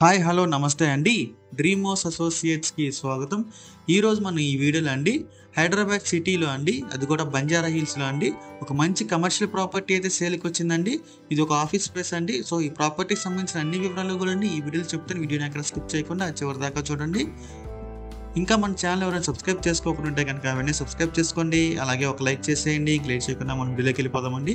Hi hello నమస్తే అండి. Dream house అసోసియేట్స్కి స్వాగతం. ఈరోజు మనం ఈ వీడియోలో అండి హైదరాబాద్ సిటీలో అండి, అది కూడా బంజారా హిల్స్లో అండి, ఒక మంచి కమర్షియల్ ప్రాపర్టీ అయితే సేల్కి వచ్చిందండి. ఇది ఒక ఆఫీస్ స్పేస్ అండి. సో ఈ ప్రాపర్టీకి సంబంధించిన అన్ని వివరాలు కూడా అండి ఈ వీడియోలో చెప్తాను. వీడియోని ఎక్కడ స్కిప్ చేయకుండా చివరి దాకా చూడండి. ఇంకా మన ఛానల్ ఎవరైనా సబ్స్క్రైబ్ చేసుకోకుంటే కనుక వెంటనే సబ్స్క్రైబ్ చేసుకోండి. అలాగే ఒక లైక్ చేసేయండి. లేట్ చేయకుండా మనం వీడియోకి వెళ్ళిపోదామండి.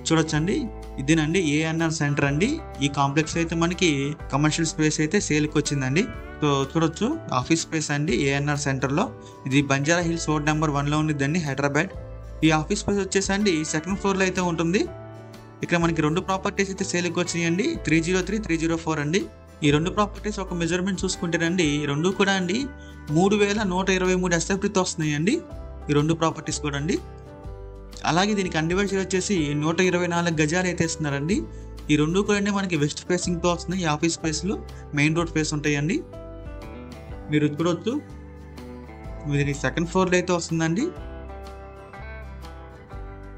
చూడొచ్చండి, ఇదేనండి ఏఎన్ఆర్ సెంటర్ అండి. ఈ కాంప్లెక్స్ అయితే మనకి కమర్షియల్ స్పేస్ అయితే సేల్కి వచ్చిందండి. సో చూడొచ్చు, ఆఫీస్ స్పేస్ అండి ఏఎన్ఆర్ సెంటర్లో. ఇది బంజారా హిల్స్ రోడ్ నెంబర్ 1లో ఉండిద్దండి, హైదరాబాద్. ఈ ఆఫీస్ స్పేస్ వచ్చేసండి సెకండ్ ఫ్లోర్లో అయితే ఉంటుంది. ఇక్కడ మనకి రెండు ప్రాపర్టీస్ అయితే సేల్కి వచ్చినాయండి, 303, 304 అండి. ఈ రెండు ప్రాపర్టీస్ ఒక మెజర్మెంట్ చూసుకుంటేనండి, రెండు కూడా అండి 3123 ఎస్ఎఫ్టీతో వస్తున్నాయండి. ఈ రెండు ప్రాపర్టీస్ కూడా అండి. అలాగే దీనికి అన్డివైడెడ్ వచ్చేసి 124 గజాలు అయితే ఇస్తున్నారండి. ఈ రెండు కూడా మనకి వెస్ట్ ఫేసింగ్తో వస్తున్నాయి. ఈ ఆఫీస్ స్పేస్లు మెయిన్ రోడ్ ఫేస్ ఉంటాయండి. మీరు చూడవచ్చు, ఇది సెకండ్ ఫ్లోర్లో అయితే వస్తుందండి.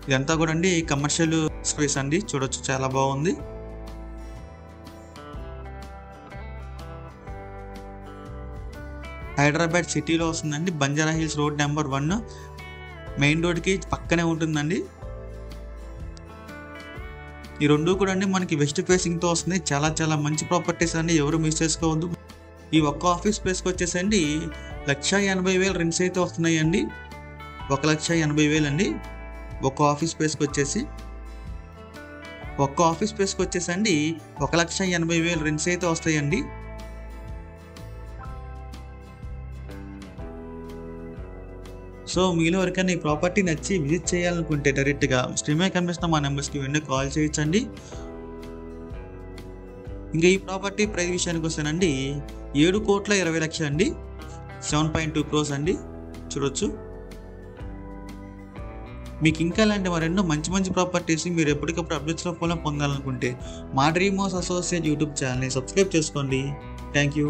ఇదంతా కూడా అండి కమర్షియల్ స్పేస్ అండి. చూడొచ్చు, చాలా బాగుంది. హైదరాబాద్ సిటీలో వస్తుందండి. Banjara hills road number 1 main రోడ్కి పక్కనే ఉంటుందండి. ఈ రెండు కూడా అండి మనకి వెస్ట్ ఫేసింగ్తో వస్తుంది. చాలా చాలా మంచి ప్రాపర్టీస్ అండి, ఎవరు మిస్ చేసుకోవద్దు. ఈ ఒక్క ఆఫీస్ స్పేస్కి వచ్చేసండి 1,80,000 రెంట్స్ అయితే వస్తున్నాయండి. 1,80,000 అండి ఒక్క ఆఫీస్ స్పేస్కి వచ్చేసి. ఒక్క ఆఫీస్ స్పేస్కి వచ్చేసండి 1,80,000 రెంట్స్ అయితే వస్తాయండి. సో మీలో ఎవరికైనా ఈ ప్రాపర్టీ నచ్చి విజిట్ చేయాలనుకుంటే డైరెక్ట్గా స్ట్రీమే కనిపిస్తున్న మా నెంబర్స్కి వెంటనే కాల్ చేయొచ్చండి. ఇంకా ఈ ప్రాపర్టీ ప్రైస్ విషయానికి వస్తానండి, 7,20,00,000 అండి, 7.2 crores అండి. చూడొచ్చు. మీకు ఇంకా ఇలాంటి మరెన్నో మంచి మంచి ప్రాపర్టీస్ మీరు ఎప్పటికప్పుడు అప్డేట్స్లో ఫోన్లో పొందాలనుకుంటే మా డ్రీమ్ హౌస్ అసోసియేట్ యూట్యూబ్ ఛానల్ని సబ్స్క్రైబ్ చేసుకోండి. Thank you.